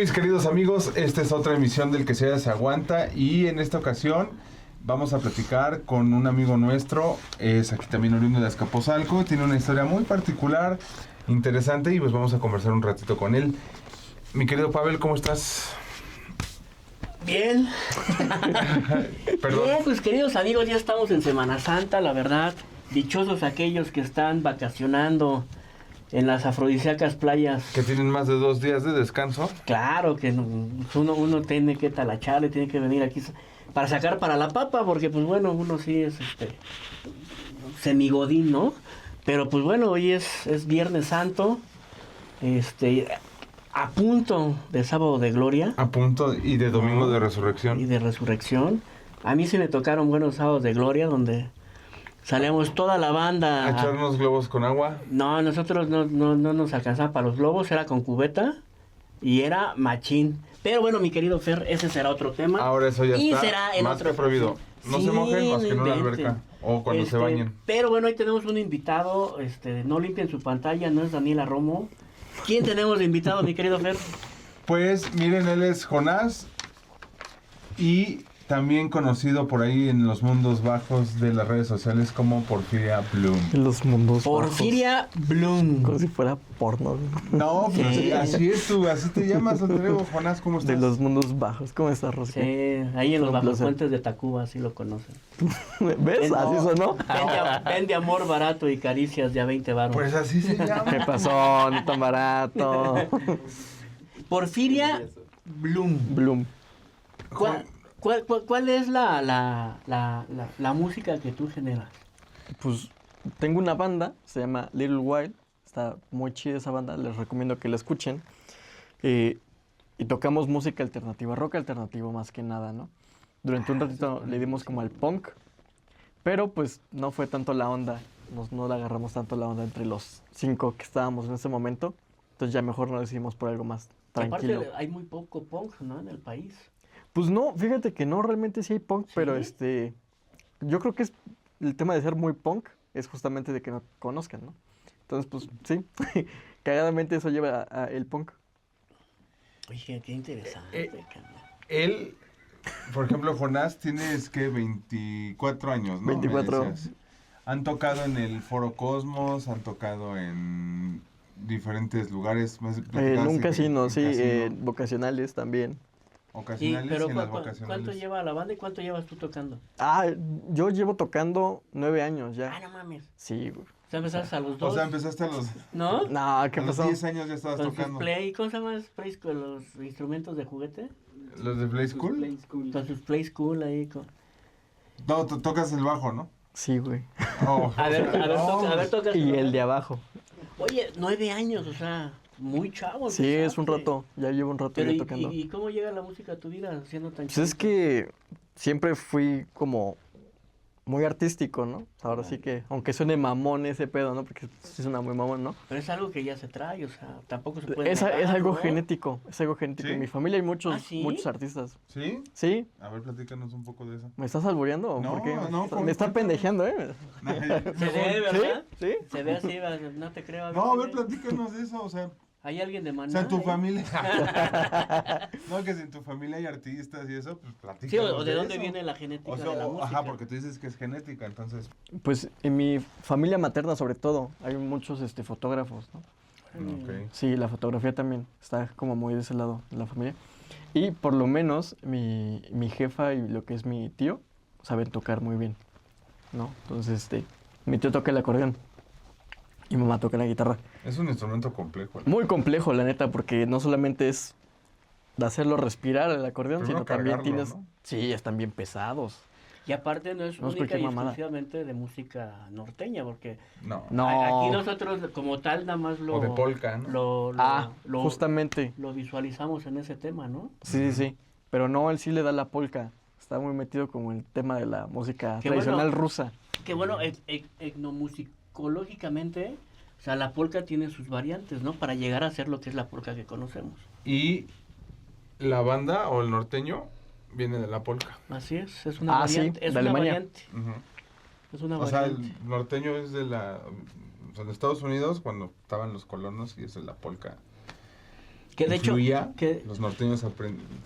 mis queridos amigos, esta es otra emisión del Que Se Aguanta y en esta ocasión vamos a platicar con un amigo nuestro, es aquí también oriundo de Azcapotzalco, tiene una historia muy particular, interesante y pues vamos a conversar un ratito con él. Mi querido Pavel, ¿cómo estás? Bien. Perdón. Bien, pues queridos amigos, ya estamos en Semana Santa, la verdad. Dichosos aquellos que están vacacionando en las afrodisíacas playas. Que tienen más de 2 días de descanso. Claro que uno tiene que talacharle, tiene que venir aquí para sacar para la papa, porque pues bueno, uno sí es semigodín, ¿no? Pero pues bueno, hoy es Viernes Santo, a punto de Sábado de Gloria. A punto y de Domingo de Resurrección. Y de Resurrección. A mí sí me tocaron buenos Sábados de Gloria, donde salíamos toda la banda. ¿A echar unos globos con agua? No, nosotros no nos alcanzaba para los globos, era con cubeta y era machín. Pero bueno, mi querido Fer, ese será otro tema. Ahora eso ya y está será en más otro que prohibido. No sí, se mojen más que en una inventen. alberca o cuando se bañen. Pero bueno, hoy tenemos un invitado, no limpien su pantalla, no es Daniela Romo. ¿Quién tenemos de invitado, mi querido Fer? Pues miren, él es Jonás y también conocido por ahí en los mundos bajos de las redes sociales como Porfiria Bloom. En los mundos Porfiria Bloom. Como si fuera porno. No, pero Sí. así es tú, así te llamas, Andreu. Jonás, ¿cómo estás? De los mundos bajos. ¿Cómo estás, Rosca? Sí, ahí en los Un placer. bajopuentes de Tacuba, así lo conocen. ¿Ves? No. Así sonó. Vende amor barato y caricias de a 20 baros. Pues así se llama. ¿Qué pasó? No tan barato. Porfiria Bloom. Bloom. ¿Cuál es la música que tú generas? Pues tengo una banda, se llama Little Wild. Está muy chida esa banda, les recomiendo que la escuchen. Y tocamos música alternativa, rock alternativo más que nada, ¿no? Durante un ratito le dimos como al punk, pero pues no fue tanto la onda, no le agarramos tanto la onda entre los 5 que estábamos en ese momento. Entonces ya mejor nos decidimos por algo más tranquilo. Aparte hay muy poco punk, ¿no? En el país. Pues no, fíjate que no, realmente sí hay punk, ¿Sí? pero yo creo que es el tema de ser muy punk es justamente de que no conozcan, ¿no? Entonces, pues sí, cagadamente eso lleva a el punk. Oye, qué interesante. Él, por ejemplo, Jonás, tienes que 24 años, ¿no? 24. Me decías. Han tocado en el Foro Cosmos, han tocado en diferentes lugares. En un casino, sí, vocacionales también. Ocasionales pero y en las vocacionales. ¿cuánto lleva la banda y cuánto llevas tú tocando? Ah, yo llevo tocando 9 años ya. Ah, no mames. Sí, güey. O sea, empezaste a los 2. O sea, empezaste a los, ¿No? No, ¿qué a los pasó? 10 años ya estabas Con sus tocando. ¿cómo se llama? Con los instrumentos de juguete. ¿Los de Play School? Con sus Play School ahí. No, tocas el bajo, ¿no? Sí, güey. Oh. A ver, toca. Y el de abajo. Oye, 9 años, o sea, muy chavo. Sí, es un empezaste. rato. Ya llevo un rato Pero ya tocando. ¿y cómo llega la música a tu vida siendo tan Pues es que siempre fui como muy artístico, ¿no? Ahora sí que, aunque suene mamón ese pedo, ¿no? Porque sí suena muy mamón, ¿no? Pero es algo que ya se trae, o sea, tampoco se puede Es negar, algo ¿no? genético, es algo genético. ¿Sí? En mi familia hay muchos, ¿Ah, sí? muchos artistas. ¿Sí? ¿Sí? A ver, platícanos un poco de eso. ¿Me estás albureando o No, por qué? no, Me está pendejeando, ¿eh? Se ve, ¿verdad? ¿Sí? Se ve así, no te creo. No, a ver, dime. platícanos de eso, o sea... ¿Hay alguien de O Maná? sea, en tu ahí? familia... No, que si en tu familia hay artistas y eso, pues platícanos Sí, o de dónde eso. viene la genética O sea, de la música. ajá, porque tú dices que es genética, entonces... Pues en mi familia materna sobre todo hay muchos fotógrafos, ¿no? Ok. Sí, la fotografía también está como muy de ese lado de la familia. Y por lo menos mi jefa y lo que es mi tío saben tocar muy bien, ¿no? Entonces, mi tío toca el acordeón y mi mamá toca la guitarra. Es un instrumento complejo, ¿no? Muy complejo, la neta, porque no solamente es de hacerlo respirar el acordeón, Primero sino también cargarlo, tienes... ¿no? Sí, están bien pesados. Y aparte no es No es única cualquier y mamada. exclusivamente de música norteña, porque No. No. aquí nosotros como tal nada más lo... O de polka, ¿no? Justamente. Lo visualizamos en ese tema, ¿no? Sí, sí, sí. Pero no, él sí le da la polka. Está muy metido como el tema de la música Qué tradicional bueno. rusa. Que bueno, etnomusicológicamente, o sea, la polka tiene sus variantes, ¿no? Para llegar a ser lo que es la polka que conocemos. Y la banda o el norteño viene de la polka. Así es una variante. sí, Es de una Alemania. variante. Ujú. Es una O sea, variante. el norteño es de Estados Unidos cuando estaban los colonos y eso es la polka Que de hecho, influía, los norteños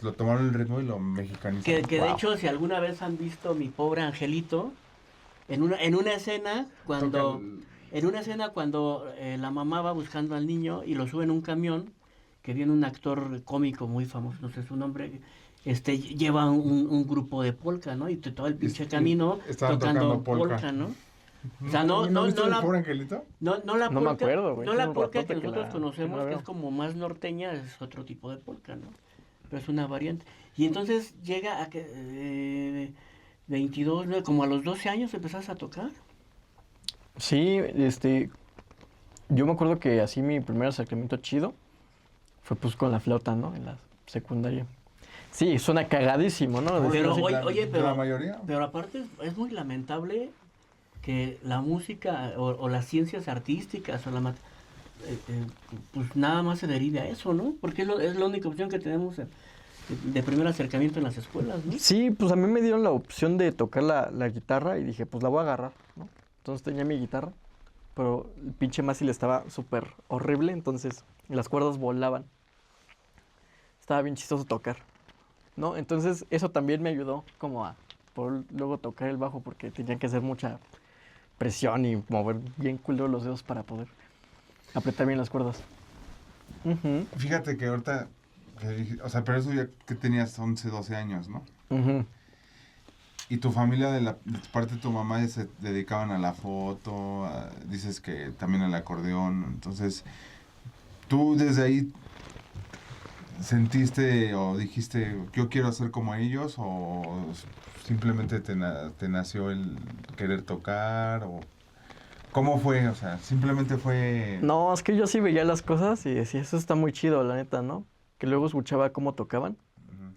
lo tomaron el ritmo y lo mexicanizaron. que de hecho, si alguna vez han visto Mi Pobre Angelito, en una escena cuando la mamá va buscando al niño y lo sube en un camión, que viene un actor cómico muy famoso, no sé su nombre, lleva un grupo de polka, ¿no? Y todo el pinche camino tocando polka, ¿no? O sea, no viste la El Pobre Angelito? no la No me acuerdo, güey. no la Tiene un polka ratote que que nosotros la conocemos, que veo. es como más norteña, es otro tipo de polka, ¿no? Pero es una variante. Y entonces llega a que 22, ¿no? Como a los 12 años empezaste a tocar. Sí, yo me acuerdo que así mi primer acercamiento chido fue pues con la flauta, ¿no? En la secundaria. Sí, suena cagadísimo, ¿no? Pero Decir así. oye, ¿La mayoría? pero aparte es muy lamentable que la música o las ciencias artísticas o pues nada más se derive a eso, ¿no? Porque es la única opción que tenemos de primer acercamiento en las escuelas, ¿no? Sí, pues a mí me dieron la opción de tocar la guitarra y dije, pues la voy a agarrar, ¿no? Entonces tenía mi guitarra, pero el pinche mástil estaba súper horrible, entonces las cuerdas volaban. Estaba bien chistoso tocar, ¿no? Entonces eso también me ayudó como a poder luego tocar el bajo porque tenía que hacer mucha presión y mover bien culero los dedos para poder apretar bien las cuerdas. Ujú, Fíjate que ahorita, o sea, pero eso ya que tenías 11, 12 años, ¿no? ujú. Y tu familia, de tu parte de tu mamá, ya se dedicaban a la foto, dices que también al acordeón. Entonces, ¿tú desde ahí sentiste o dijiste, yo quiero ser como ellos? ¿O simplemente te nació el querer tocar? ¿O cómo fue? O sea, simplemente fue... No, es que yo sí veía las cosas y decía, eso está muy chido, la neta, ¿no? Que luego escuchaba cómo tocaban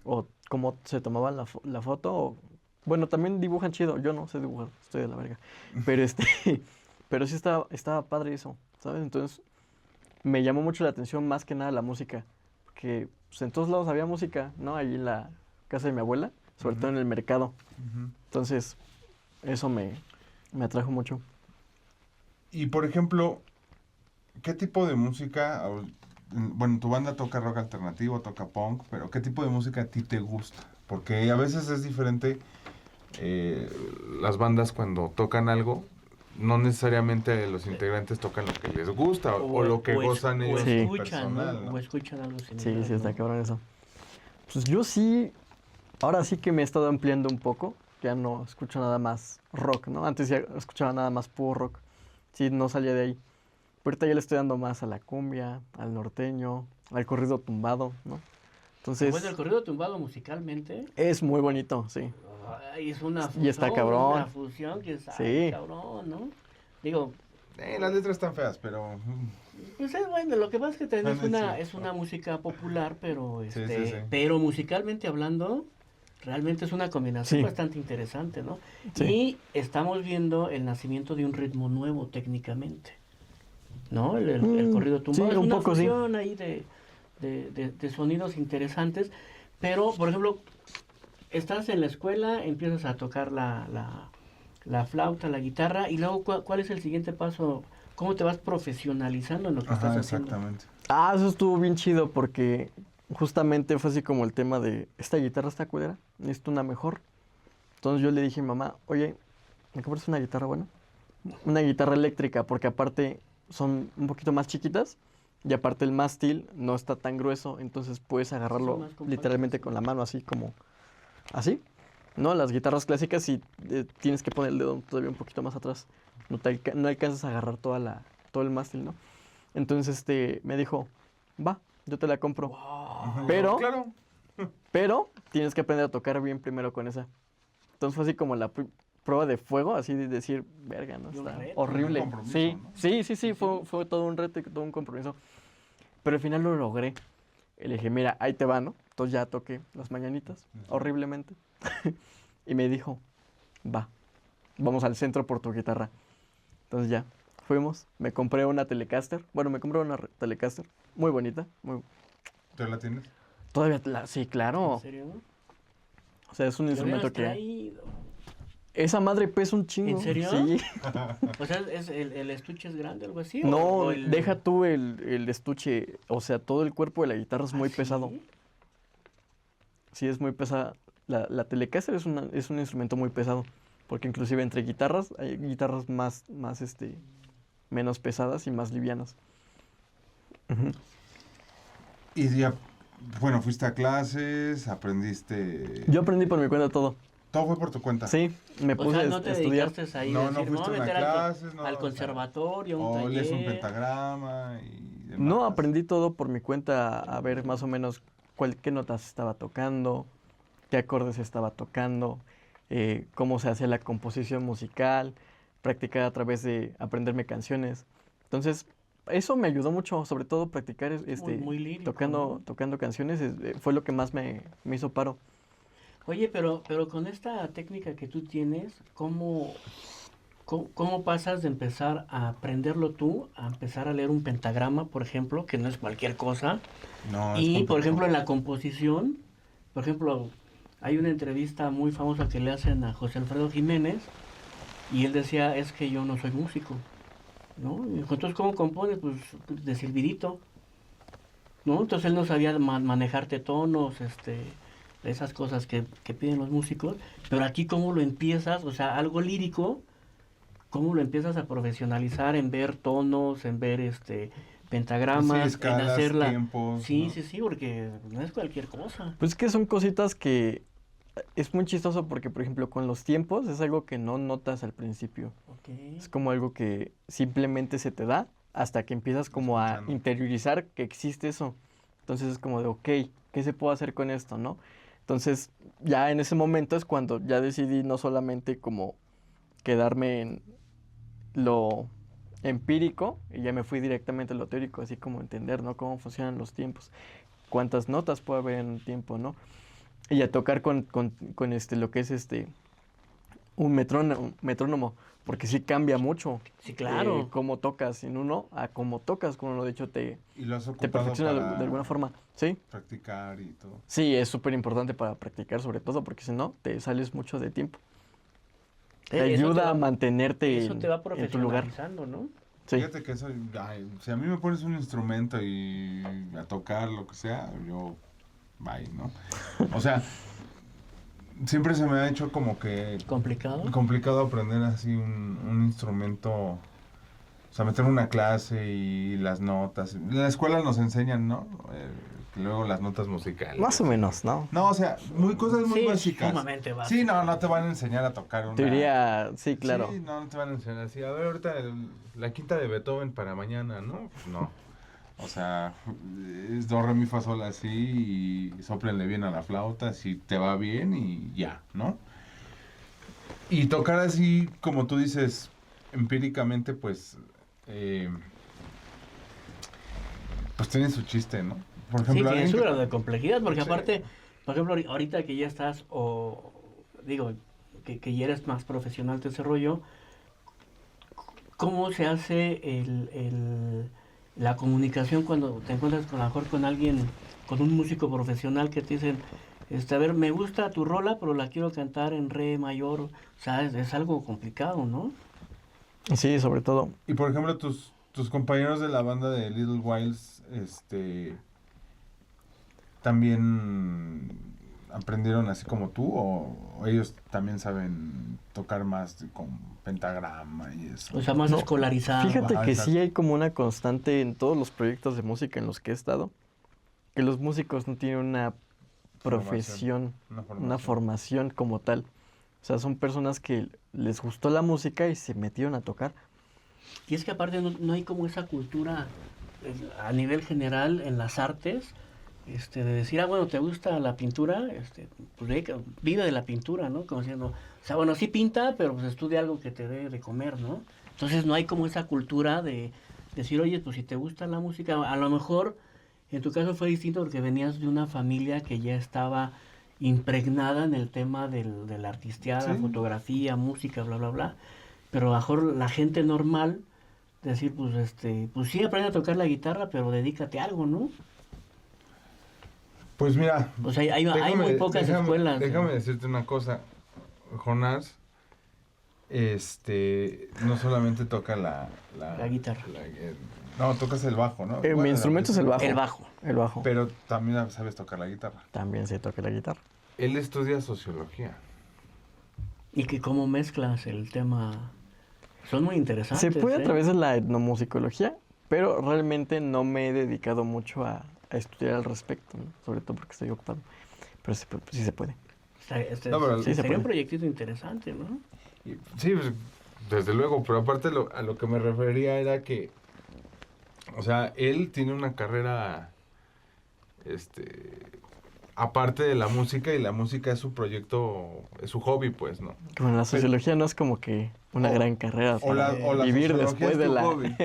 Ujú. o cómo se tomaban la foto. Bueno, también dibujan chido. Yo no sé dibujar, estoy de la verga. Pero pero sí estaba padre eso, ¿sabes? Entonces me llamó mucho la atención más que nada la música. Porque pues, en todos lados había música, ¿no? Ahí en la casa de mi abuela, sobre todo en el mercado. Ujú. Entonces, eso me atrajo mucho. Y por ejemplo, ¿qué tipo de música? Bueno, tu banda toca rock alternativo, toca punk, pero ¿qué tipo de música a ti te gusta? Porque a veces es diferente las bandas cuando tocan algo, no necesariamente los integrantes tocan lo que les gusta o lo que gozan o ellos Sí. en escuchan, personal, ¿no? ¿no? O escuchan algo Sí, similar, sí, está ¿no? cabrón eso. Pues yo sí, ahora sí que me he estado ampliando un poco. Ya no escucho nada más rock, ¿no? Antes ya escuchaba nada más puro rock. Sí, no salía de ahí. Pero ahorita ya le estoy dando más a la cumbia, al norteño, al corrido tumbado, ¿no? Bueno, el Entonces, corrido tumbado musicalmente, es muy bonito, sí. ay, es una Y está fusión, cabrón. una fusión que es, Sí. cabrón, ¿no? Digo, Las letras están feas, pero... pues es bueno, lo que pasa es que también Sí. es una música popular, pero Sí. pero musicalmente hablando, realmente es una combinación Sí. bastante interesante, ¿no? Sí. Y estamos viendo el nacimiento de un ritmo nuevo técnicamente, ¿no? El corrido tumbado sí, es un una poco, sí. fusión ahí de sonidos interesantes, pero por ejemplo, estás en la escuela, empiezas a tocar la flauta, la guitarra, y luego, ¿cuál es el siguiente paso? ¿Cómo te vas profesionalizando en lo que Ajá, estás haciendo? exactamente. Ah, eso estuvo bien chido porque justamente fue así como el tema de, esta guitarra está culera, necesito una mejor. Entonces yo le dije a mi mamá, oye, ¿me compras una guitarra buena? Una guitarra eléctrica, porque aparte son un poquito más chiquitas y aparte el mástil no está tan grueso, entonces puedes agarrarlo más compactas, literalmente sí. con la mano así como, así. No, las guitarras clásicas sí tienes que poner el dedo todavía un poquito más atrás. No alcanzas a agarrar todo el mástil, ¿no? Entonces me dijo, va, yo te la compro. Wow. Pero- Claro. Pero tienes que aprender a tocar bien primero con esa. Entonces fue así como la prueba de fuego, así de decir, verga, ¿no? Y un Está reto, horrible. un compromiso, Sí, ¿no? sí, fue todo un reto y todo un compromiso. Pero al final lo logré. Y le dije, mira, ahí te va, ¿no? Entonces ya toqué las mañanitas, horriblemente. Y me dijo, va, vamos al centro por tu guitarra. Entonces ya, fuimos, me compré una Telecaster. Bueno, me compré una Telecaster, muy bonita. ¿Tú la tienes? Todavía, sí, claro. ¿En serio? O sea, es un Lo instrumento hubieras que... traído. Esa madre pesa un chingo. ¿En serio? Sí. O sea, el estuche es grande, algo así. No, o deja tú el estuche, o sea, todo el cuerpo de la guitarra es muy ¿Ah, pesado. sí? Sí, es muy pesada. La Telecaster es un instrumento muy pesado, porque inclusive entre guitarras hay guitarras menos pesadas y más livianas. Ujú. Y ya, bueno, fuiste a clases, aprendiste... Yo aprendí por mi cuenta todo. Todo fue por tu cuenta. Sí, me O puse sea, a no te estudiar. dedicaste ahí No, a no decir, me fuiste voy a a una meter clases, no, al o sea, conservatorio, un O lees un taller. pentagrama y demás. No, aprendí todo por mi cuenta, a ver más o menos qué notas estaba tocando, qué acordes estaba tocando, cómo se hacía la composición musical, practicar a través de aprenderme canciones. Entonces, eso me ayudó mucho, sobre todo practicar Muy lírico, tocando canciones, fue lo que más me hizo paro. Oye, pero con esta técnica que tú tienes, ¿cómo pasas de empezar a aprenderlo tú a empezar a leer un pentagrama, por ejemplo, que no es cualquier cosa? No, es Y, por complejo. ejemplo, en la composición, por ejemplo, hay una entrevista muy famosa que le hacen a José Alfredo Jiménez y él decía, es que yo no soy músico, ¿no? Y dijo, entonces, ¿cómo compones? Pues de silbidito, ¿no? Entonces él no sabía manejarte tonos, esas cosas que piden los músicos, pero aquí cómo lo empiezas, o sea, algo lírico, cómo lo empiezas a profesionalizar en ver tonos, en ver Sí, pentagramas, en escalas, hacerla. tiempos, Sí, ¿no? sí, sí, porque no es cualquier cosa. Pues es que son cositas que es muy chistoso porque, por ejemplo, con los tiempos es algo que no notas al principio. Ok. Es como algo que simplemente se te da hasta que empiezas como a Escuchando. interiorizar que existe eso. Entonces es como de, ok, ¿qué se puede hacer con esto, no? Entonces ya en ese momento es cuando ya decidí no solamente como quedarme en lo empírico y ya me fui directamente a lo teórico, así como entender, ¿no? Cómo funcionan los tiempos, cuántas notas puede haber en un tiempo, ¿no? Y a tocar con lo que es un metrónomo, porque sí cambia mucho Sí, claro. cómo tocas en uno a cómo tocas con uno. De hecho, Y lo has te ocupado perfecciona para de alguna forma. Sí, practicar y todo. sí, es súper importante para practicar, sobre todo, porque si no, te sales mucho de tiempo. Te Eso ayuda va- a mantenerte Eso te va en tu lugar. profesionalizando, ¿no? Sí. Fíjate que eso, ay, si a mí me pones un instrumento y a tocar lo que sea, yo, bye, ¿no? O sea, siempre se me ha hecho como que Complicado. complicado aprender así un instrumento, o sea, meter una clase y las notas. En la escuela nos enseñan, ¿no? Luego las notas musicales. Más o menos, ¿no? No, o sea, cosas muy Sí, básicas. sumamente básicas. Sí, no te van a enseñar a tocar una... Te diría, sí, claro. Sí, no te van a enseñar así. A ver, ahorita la quinta de Beethoven para mañana, ¿no? Pues no. O sea, es do, re, mi, fa, sol, así y sóplenle bien a la flauta si te va bien y ya, ¿no? Y tocar así, como tú dices, empíricamente, pues tiene su chiste, ¿no? Por Sí, ejemplo, tiene alguien su que- grado de complejidad, porque Sí. aparte, por ejemplo, ahorita que ya estás, digo, que ya eres más profesional de ese rollo, ¿cómo se hace la comunicación cuando te encuentras a lo mejor con alguien, con un músico profesional que te dicen, a ver, me gusta tu rola, pero la quiero cantar en re mayor? O sea, es algo complicado, ¿no? Sí, sobre todo. Y por ejemplo, tus compañeros de la banda de Little Wilds, ¿también aprendieron así como tú? ¿O ellos también saben tocar más con pentagrama y eso? O sea, más No, escolarizado. Fíjate Ajá, que exacto. sí hay como una constante en todos los proyectos de música en los que he estado, que los músicos no tienen una profesión, una formación como tal. O sea, son personas que les gustó la música y se metieron a tocar. Y es que aparte no hay como esa cultura a nivel general en las artes, de decir, bueno, ¿te gusta la pintura? Pues vive de la pintura, ¿no? Como diciendo, o sea, bueno, sí pinta, pero pues estudia algo que te dé de comer, ¿no? Entonces no hay como esa cultura de decir, oye, pues si te gusta la música, a lo mejor en tu caso fue distinto porque venías de una familia que ya estaba impregnada en el tema de la artisteada, Sí. fotografía, música, bla, bla, bla. Pero a lo mejor la gente normal, decir, pues sí, aprende a tocar la guitarra, pero dedícate a algo, ¿no? Pues mira, O sea, hay muy pocas escuelas. Déjame decirte una cosa, Jonás. no solamente toca la guitarra. No, tocas el bajo, ¿no? Mi instrumento es el bajo. El bajo. El bajo. Pero también sabes tocar la guitarra. También sé tocar la guitarra. Él estudia sociología. Y que cómo mezclas el tema. Son muy interesantes. Se puede a través de la etnomusicología, pero realmente no me he dedicado mucho a estudiar al respecto, ¿no? Sobre todo porque estoy ocupado. Pero sí se puede. No, pero sí se sería puede. un proyectito interesante, ¿no? Sí, pues, desde luego, pero aparte a lo que me refería era que, o sea, él tiene una carrera, aparte de la música, y la música es su proyecto, es su hobby, pues, ¿no? Como la sociología no es como que una gran carrera o la vivir sociología después es de tu la hobby.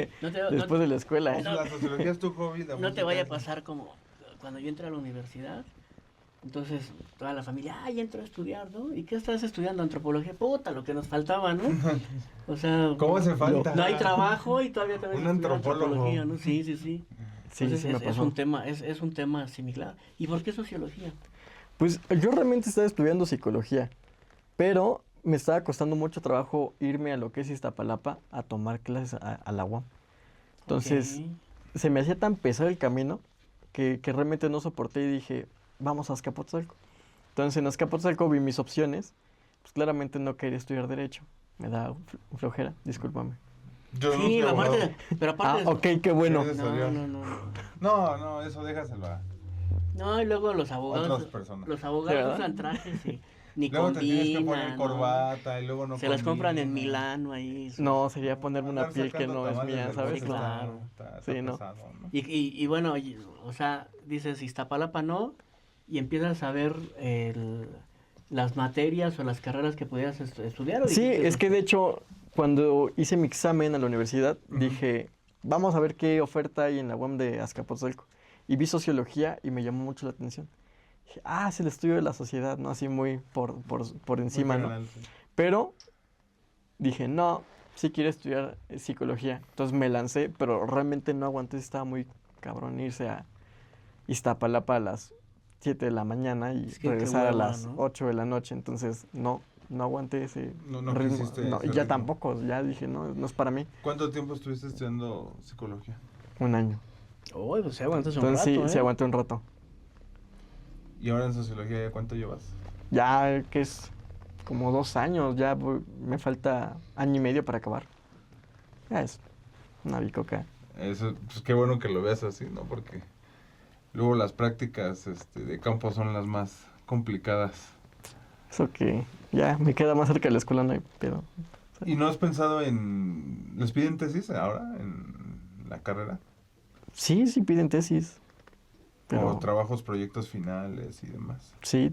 después de la escuela. O sea, la sociología es tu hobby, la No música te vaya a es- pasar como cuando yo entré a la universidad. Entonces, toda la familia, ya entró a estudiar, ¿no? ¿Y qué estás estudiando? Antropología. Puta, lo que nos faltaba, ¿no? O sea, ¿Cómo hace falta? no hay trabajo y todavía te ves Un a estudiar antropólogo. antropología, ¿no? Sí. Sí, Entonces, sí me es pasó. un tema, es un tema similar. ¿Y por qué sociología? Pues yo realmente estaba estudiando psicología, pero me estaba costando mucho trabajo irme a lo que es Iztapalapa a tomar clases a la UAM. Entonces, Ok. se me hacía tan pesado el camino que realmente no soporté y dije, vamos a Azcapotzalco. Entonces, en Azcapotzalco vi mis opciones. Pues claramente no quería estudiar Derecho. Me da flojera, discúlpame. Yo no Sí, soy abogado. pero aparte de Ok, qué bueno. Sí, No, eso déjaselo. No, y luego los abogados. Otras personas. Los abogados ¿Verdad? usan trajes y ni Luego te tienes que poner combinan, ¿no? corbata y luego no Se las compran en combina. Milano ahí. No, sería ponerme una Andar piel que sacando no es tamales mía, del ¿sabes? Sí, bolso claro. está Sí, ¿no? pesado, ¿no? Y bueno, o sea, dices Iztapalapa no, y empiezas a ver las materias o las carreras que podías estudiar. ¿o Sí, dijiste, es que de hecho, cuando hice mi examen a la universidad, dije, vamos a ver qué oferta hay en la UAM de Azcapotzalco. Y vi sociología y me llamó mucho la atención. Dije, es el estudio de la sociedad, ¿no? Así muy por encima, Muy ¿no? general, sí. Pero dije, no, sí quiero estudiar psicología. Entonces me lancé, pero realmente no aguanté, estaba muy cabrón irse a Iztapalapa a las 7 de la mañana y Es que qué regresar a hueva, las ¿no? 8 de la noche. Entonces, no aguanté ese No ritmo. quisiste No, ese y ya ritmo. tampoco, ya dije, no es para mí. ¿Cuánto tiempo estuviste estudiando psicología? 1 año. Uy, pues se aguantas un Entonces rato, sí, se aguantó un rato. ¿Y ahora en sociología ya cuánto llevas? Ya que es como 2 años, ya me falta 1 año y medio para acabar. Ya es una bicoca. Eso, pues qué bueno que lo veas así, ¿no? Porque luego las prácticas de campo son las más complicadas. Eso que ya me queda más cerca de la escuela, no hay pedo. ¿Y no has pensado en... ¿Les piden tesis ahora en la carrera? Sí piden tesis. O Pero trabajos, proyectos finales y demás. sí,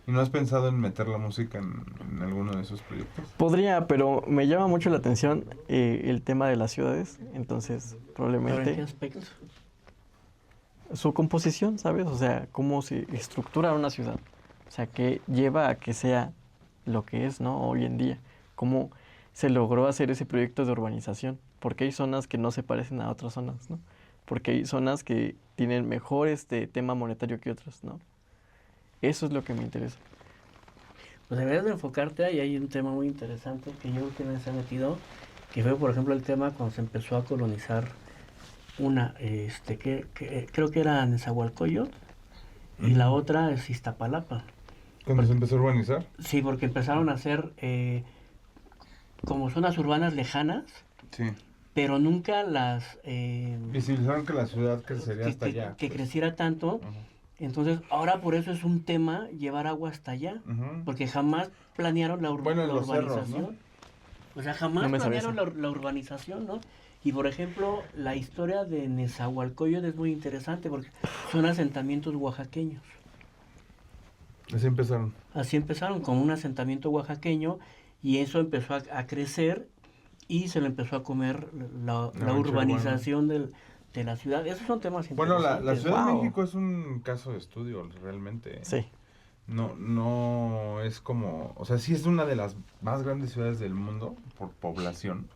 ¿Y no has pensado en meter la música en alguno de esos proyectos? podría, pero me llama mucho la atención el tema de las ciudades. Entonces, ¿Pero en qué probablemente aspecto? su composición, ¿sabes? O sea, cómo se estructura una ciudad. O sea, qué lleva a que sea lo que es, ¿no? Hoy en día. Cómo se logró hacer ese proyecto de urbanización. Porque hay zonas que no se parecen a otras zonas, ¿no? Porque hay zonas que tienen mejor tema monetario que otras, ¿no? Eso es lo que me interesa. Pues deberías de enfocarte ahí, hay un tema muy interesante que yo creo que nadie se ha metido, que fue por ejemplo el tema cuando se empezó a colonizar creo que era Nezahualcóyotl y la otra es Iztapalapa. ¿Cuándo se empezó a urbanizar? Sí, porque empezaron a hacer como zonas urbanas lejanas, Sí. pero nunca las Visibilizaron que la ciudad crecería hasta allá. que pues. creciera tanto. Ajá. Entonces, ahora por eso es un tema llevar agua hasta allá, Ujú. porque jamás planearon la, Bueno, en la los cerros, urbanización. O sea, jamás No me sabía planearon la urbanización, ¿no? Y por ejemplo, la historia de Nezahualcóyotl es muy interesante porque son asentamientos oaxaqueños. Así empezaron. Así empezaron con un asentamiento oaxaqueño y eso empezó a crecer y se lo empezó a comer la rancho urbanización de la ciudad. Esos son temas Bueno, interesantes. la Ciudad de Wow. México es un caso de estudio, realmente. Sí. No es como... O sea, sí es una de las más grandes ciudades del mundo por población.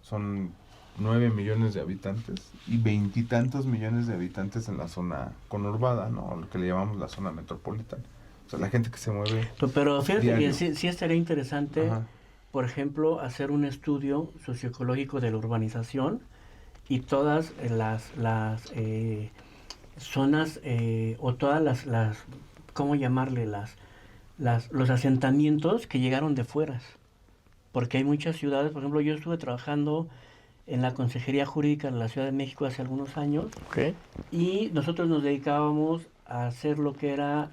Son 9 millones de habitantes y 20 y tantos millones de habitantes en la zona conurbada, ¿no? Lo que le llamamos la zona metropolitana. O sea, la gente que se mueve... Pero fíjate diario. que sí estaría interesante Ajá. por ejemplo, hacer un estudio socioecológico de la urbanización y todas las zonas o todas las, ¿cómo llamarle? Los asentamientos que llegaron de fueras. Porque hay muchas ciudades, por ejemplo, yo estuve trabajando en la Consejería Jurídica de la Ciudad de México hace algunos años. Ok. Y nosotros nos dedicábamos a hacer lo que era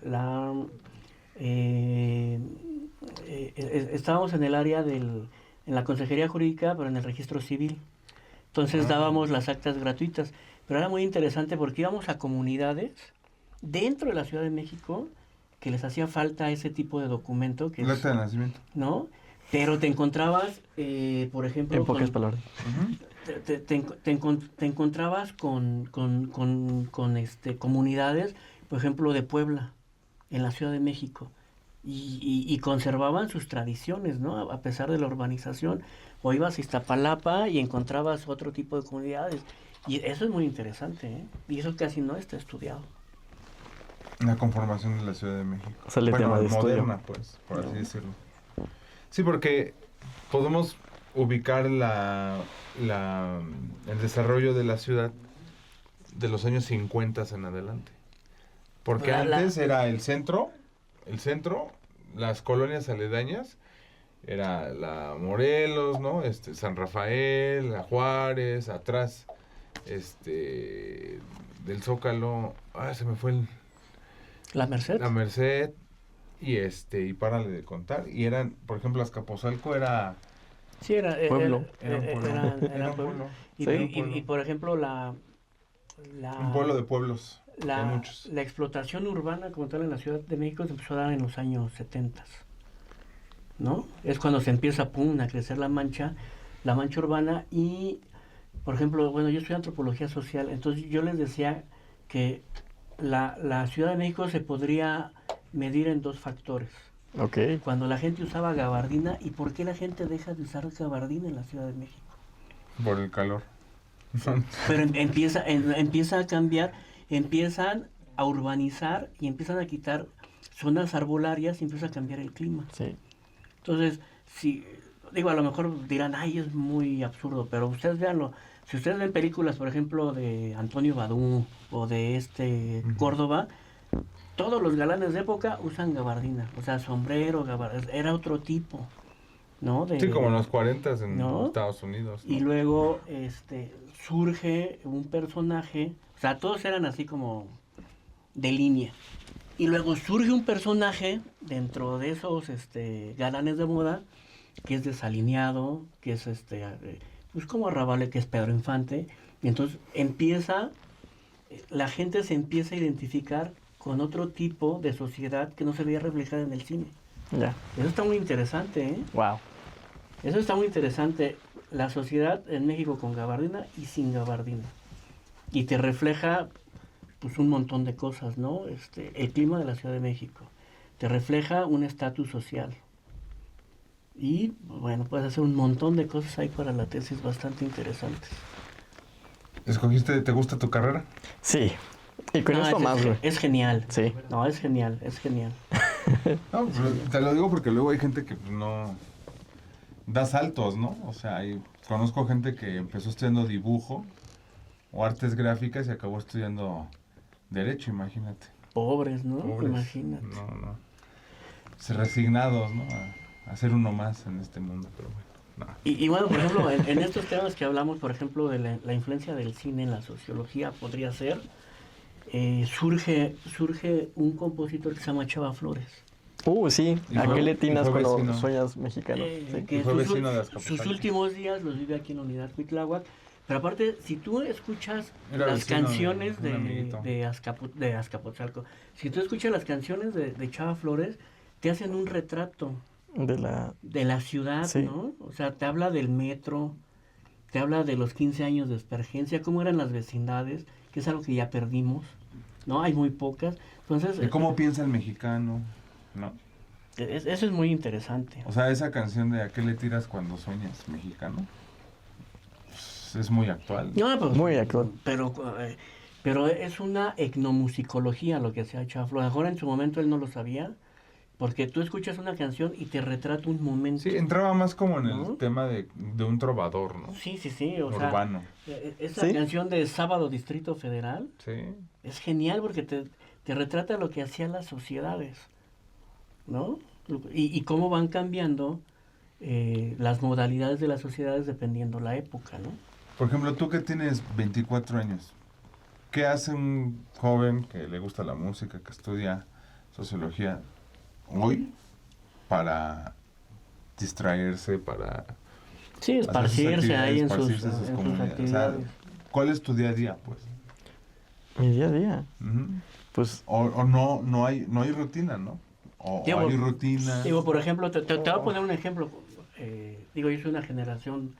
estábamos en el área en la Consejería Jurídica, pero en el registro civil. Entonces dábamos las actas gratuitas. Pero era muy interesante porque íbamos a comunidades dentro de la Ciudad de México que les hacía falta ese tipo de documento. El acta de nacimiento. ¿No? Pero te encontrabas, por ejemplo... En pocas palabras. Te encontrabas con comunidades, por ejemplo, de Puebla, en la Ciudad de México, y conservaban sus tradiciones, ¿no? A pesar de la urbanización. O ibas a Iztapalapa y encontrabas otro tipo de comunidades. Y eso es muy interesante, ¿eh? Y eso casi no está estudiado. La conformación de la Ciudad de México. O sea, le tema de moderna, estudio. pues, por así decirlo. Sí, porque podemos ubicar el desarrollo de la ciudad de los años 50 en adelante. Porque antes era el centro, las colonias aledañas, era la Morelos, ¿no? San Rafael, la Juárez, atrás, del Zócalo, se me fue La Merced. La Merced, y párale de contar. Y eran, por ejemplo, Azcapotzalco era... Sí, era pueblo. Era un pueblo. Era un pueblo. Sí. Y, por ejemplo, un pueblo de pueblos. Hay muchos. La explotación urbana como tal en la Ciudad de México se empezó a dar en los años 70, ¿no? Es cuando se empieza a crecer la mancha urbana. Y, por ejemplo, bueno, yo estudié antropología social, entonces yo les decía que la Ciudad de México se podría medir en dos factores. Ok. Cuando la gente usaba gabardina, ¿y por qué la gente deja de usar gabardina en la Ciudad de México? Por el calor. Pero empieza a cambiar, empiezan a urbanizar y empiezan a quitar zonas arbolarias y empieza a cambiar el clima. Sí. Entonces, a lo mejor dirán, ay, es muy absurdo, pero ustedes véanlo. Si ustedes ven películas, por ejemplo, de Antonio Badú o de Córdoba, todos los galanes de época usan gabardina, o sea, sombrero, gabardina, era otro tipo, ¿no? Sí, como en los 40 en ¿no? Estados Unidos, ¿no? Y luego surge un personaje, o sea, todos eran así como de línea. Y luego surge un personaje dentro de esos galanes de moda que es desalineado, que es pues como Arrabale, que es Pedro Infante. Y entonces la gente se empieza a identificar con otro tipo de sociedad que no se veía reflejada en el cine. Ya. Eso está muy interesante, ¿eh? Wow. Eso está muy interesante. La sociedad en México con gabardina y sin gabardina. Y te refleja pues un montón de cosas, ¿no? El clima de la Ciudad de México. Te refleja un estatus social. Y bueno, puedes hacer un montón de cosas ahí para la tesis bastante interesantes. ¿Te gusta tu carrera? Sí. Y con esto más, güey. Es genial. Sí. No, es genial, es genial. No, te lo digo porque luego hay gente que no da saltos, ¿no? O sea, conozco gente que empezó estudiando dibujo o artes gráficas y acabó estudiando derecho, imagínate. Pobres, ¿no? Pobres. Imagínate. No. Resignados, ¿no? A ser uno más en este mundo, pero bueno. No. Y bueno, por ejemplo, en estos temas que hablamos, por ejemplo, de la influencia del cine en la sociología, podría ser, surge un compositor que se llama Chava Flores. Sí. ¿A qué le tinas cuando sueñas mexicano? Sí. Que fue vecino de Azcapotzalco. sus últimos días los vive aquí en la unidad Cuitláhuac. Pero aparte, si tú escuchas Era las vecino canciones de un amiguito. de Azcapotzalco, si tú escuchas las canciones de Chava Flores, te hacen un retrato De la ciudad, sí. ¿no? O sea, te habla del metro, te habla de los 15 años de Espergencia, cómo eran las vecindades, que es algo que ya perdimos, ¿no? Hay muy pocas. Entonces, ¿Y cómo piensa el mexicano? ¿No? eso es muy interesante. O sea, esa canción de ¿a qué le tiras cuando sueñas mexicano? Pues es muy actual. No, pues, Muy actual. Pero es una etnomusicología lo que se ha hecho a Flores. Ahora en su momento él no lo sabía, Porque tú escuchas una canción y te retrata un momento. Sí, entraba más como en el ¿No? tema de un trovador, ¿no? Sí, o Urbano. sea, esa ¿Sí? canción de Sábado Distrito Federal Sí. es genial porque te retrata lo que hacían las sociedades, ¿no? Y cómo van cambiando las modalidades de las sociedades dependiendo la época, ¿no? Por ejemplo, tú que tienes 24 años, ¿qué hace un joven que le gusta la música, que estudia sociología hoy para distraerse, para Sí, hacer sus esparcirse ahí en sus, esparcirse en sus en sus comunidades? O sea, actividades. ¿cuál es tu día a día, pues? Mi día a día, Ujú. pues O no hay rutina, ¿no? O Digo, hay rutina. Digo, por ejemplo, te voy a poner un ejemplo. Digo, yo soy una generación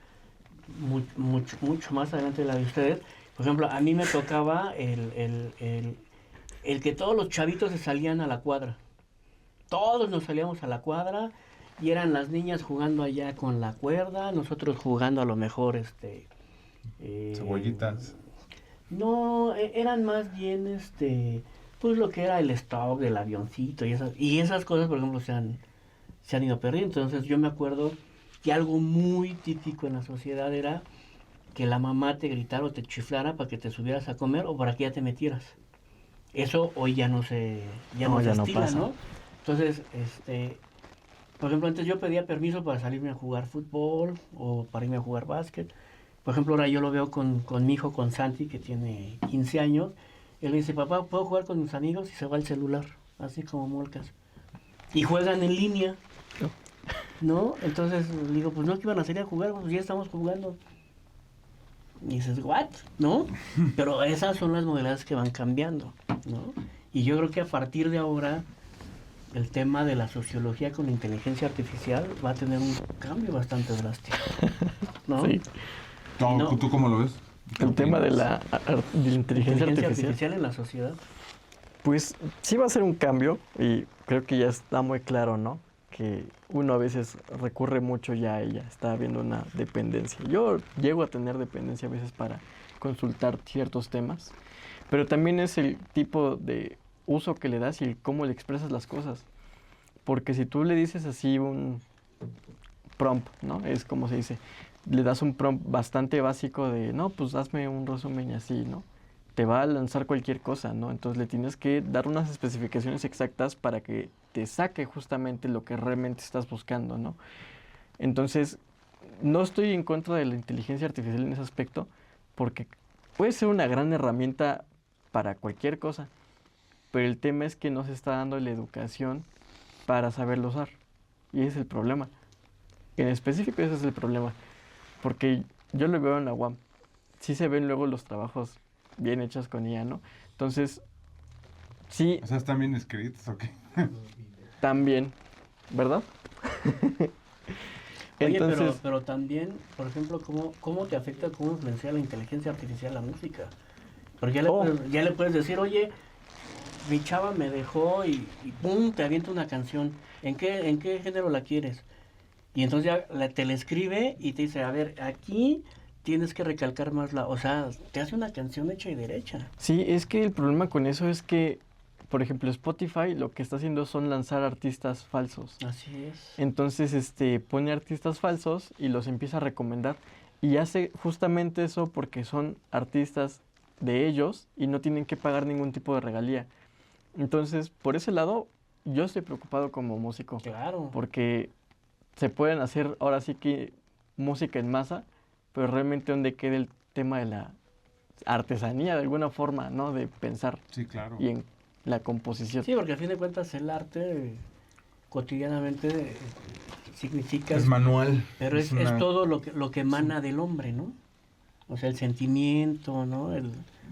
mucho más adelante de la de ustedes. Por ejemplo, a mí me tocaba el que todos los chavitos se salían a la cuadra. Todos nos salíamos a la cuadra y eran las niñas jugando allá con la cuerda, nosotros jugando a lo mejor Cebollitas. no, eran más bien pues lo que era el stop del avioncito y esas cosas, por ejemplo, se han ido perdiendo. Entonces yo me acuerdo que algo muy típico en la sociedad era que la mamá te gritara o te chiflara para que te subieras a comer o para que ya te metieras. Eso hoy ya no se No, ya no estila, pasa. ¿no? Entonces, por ejemplo, antes yo pedía permiso para salirme a jugar fútbol o para irme a jugar básquet. Por ejemplo, ahora yo lo veo con mi hijo, con Santi, que tiene 15 años. Él me dice, papá, ¿puedo jugar con mis amigos? Y se va al celular, así como molcas. Y juegan en línea, ¿no? Entonces le digo, pues no que iban a salir a jugar, pues ya estamos jugando. Y dices, ¿what? ¿No? Pero esas son las modalidades que van cambiando, ¿no? Y yo creo que a partir de ahora el tema de la sociología con la inteligencia artificial va a tener un cambio bastante drástico, ¿no? sí, No. ¿Tú cómo lo ves? el tema de la inteligencia artificial, en la sociedad. pues sí va a ser un cambio y creo que ya está muy claro, ¿no? Que uno a veces recurre mucho ya a ella, está habiendo una dependencia. Yo llego a tener dependencia a veces para consultar ciertos temas, pero también es el tipo de uso que le das y el cómo le expresas las cosas. Porque si tú le dices así un prompt, ¿no? Es como se dice, le das un prompt bastante básico de, no, pues hazme un resumen y así, ¿no? Te va a lanzar cualquier cosa, ¿no? Entonces le tienes que dar unas especificaciones exactas para que te saque justamente lo que realmente estás buscando, ¿no? Entonces, no estoy en contra de la inteligencia artificial en ese aspecto, porque puede ser una gran herramienta para cualquier cosa, pero el tema es que no se está dando la educación para saberlo usar. Y ese es el problema. En específico ese es el problema. Porque yo lo veo en la UAM. Sí se ven luego los trabajos bien hechos con IA, ¿no? Entonces, sí, O sea, ¿están bien escritos o qué? también, ¿verdad? Oye, Entonces, pero también, por ejemplo, ¿cómo te afecta, cómo influencia la inteligencia artificial la música? Porque ya le puedes decir, oye, mi chava me dejó y ¡pum! Te avienta una canción. ¿En qué género la quieres? Y entonces ya te la escribe y te dice, a ver, aquí tienes que recalcar más o sea, te hace una canción hecha y derecha. sí, es que el problema con eso es que, por ejemplo, Spotify lo que está haciendo son lanzar artistas falsos. Así es. Entonces, pone artistas falsos y los empieza a recomendar. Y hace justamente eso porque son artistas de ellos y no tienen que pagar ningún tipo de regalía. Entonces, por ese lado, yo estoy preocupado como músico. Claro. Porque se pueden hacer ahora sí que música en masa, pero realmente donde queda el tema de la artesanía de alguna forma, ¿no? De pensar Sí, claro. y en la composición. Sí, porque a fin de cuentas el arte cotidianamente significa... Es manual. Pero es todo lo que emana del hombre, ¿no? O sea, el sentimiento, ¿no?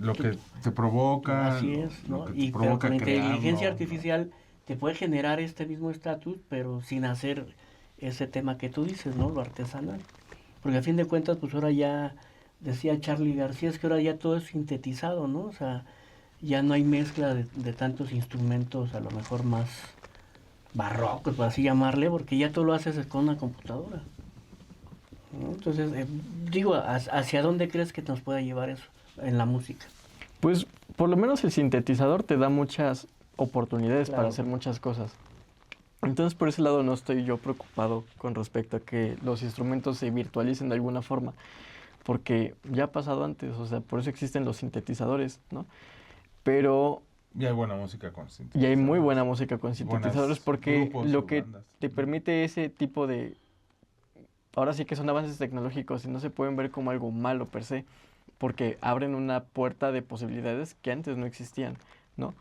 Lo que te provoca. Así es, lo ¿no? que te Pero provoca con crearlo, inteligencia ¿no? artificial te puede generar este mismo estatus, pero sin hacer ese tema que tú dices, ¿no? Lo artesanal. Porque a fin de cuentas, pues ahora ya, decía Charly García, es que ahora ya todo es sintetizado, ¿no? O sea, ya no hay mezcla de tantos instrumentos, a lo mejor más barrocos, por así llamarle, porque ya todo lo haces con una computadora, ¿no? Entonces, digo, ¿hacia dónde crees que nos puede llevar eso en la música? Pues por lo menos el sintetizador te da muchas oportunidades Claro. para hacer muchas cosas. Entonces, por ese lado no estoy yo preocupado con respecto a que los instrumentos se virtualicen de alguna forma, porque ya ha pasado antes, o sea, por eso existen los sintetizadores, ¿no? Pero Y hay buena música con y hay muy sintetizadores. buena música con sintetizadores, porque grupos lo o que bandas. te permite ese tipo de... Ahora sí que son avances tecnológicos y no se pueden ver como algo malo per se, porque abren una puerta de posibilidades que antes no existían, ¿no?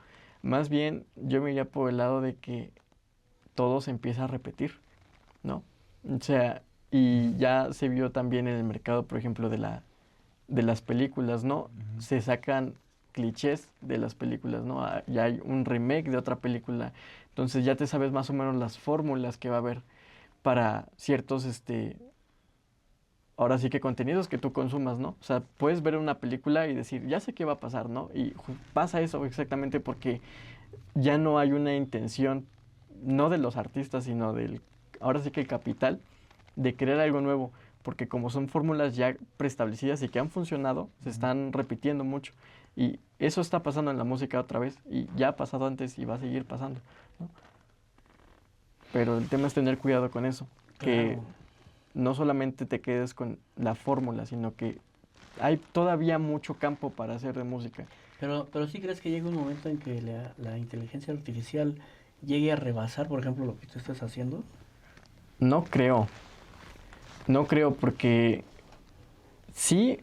Más bien, yo me iría por el lado de que todo se empieza a repetir, ¿no? O sea, y ya se vio también en el mercado, por ejemplo, de las películas, ¿no? Ujú. Se sacan clichés de las películas, ¿no? Ya hay un remake de otra película, entonces ya te sabes más o menos las fórmulas que va a haber para ciertos, ahora sí que contenidos que tú consumas, ¿no? O sea, puedes ver una película y decir, ya sé qué va a pasar, ¿no? Y pasa eso exactamente porque ya no hay una intención, no de los artistas, sino ahora sí que el capital, de crear algo nuevo, porque como son fórmulas ya preestablecidas y que han funcionado, se están repitiendo mucho. Y eso está pasando en la música otra vez, y ya ha pasado antes y va a seguir pasando, ¿no? Pero el tema es tener cuidado con eso, que Claro. no solamente te quedes con la fórmula, sino que hay todavía mucho campo para hacer de música. Pero sí crees que llega un momento en que la inteligencia artificial llegue a rebasar, por ejemplo, lo que tú estás haciendo. No creo, no creo porque sí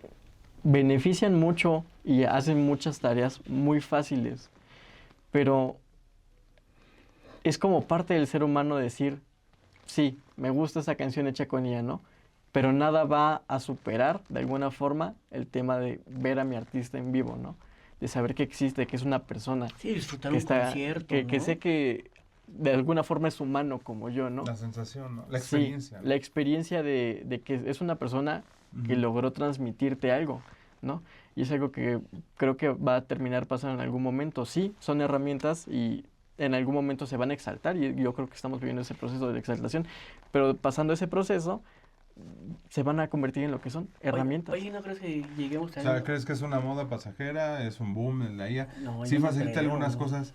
benefician mucho y hacen muchas tareas muy fáciles, pero es como parte del ser humano decir, sí, me gusta esa canción hecha con ella, ¿no? Pero nada va a superar de alguna forma el tema de ver a mi artista en vivo, ¿no? De saber que existe, que es una persona, Sí, disfrutar que un está, concierto, que ¿no? sé que de alguna forma es humano como yo, ¿no? La sensación, ¿no? La Sí, experiencia. ¿no? la experiencia de que es una persona que Ujú. logró transmitirte algo, ¿no? Y es algo que creo que va a terminar pasando en algún momento. Sí, son herramientas y en algún momento se van a exaltar y yo creo que estamos viviendo ese proceso de exaltación, pero pasando ese proceso se van a convertir en lo que son herramientas. Oye, ¿no crees que lleguemos O a... sea, ¿crees que es una moda pasajera? ¿Es un boom en la IA? No, Sí yo no facilita creo. algunas cosas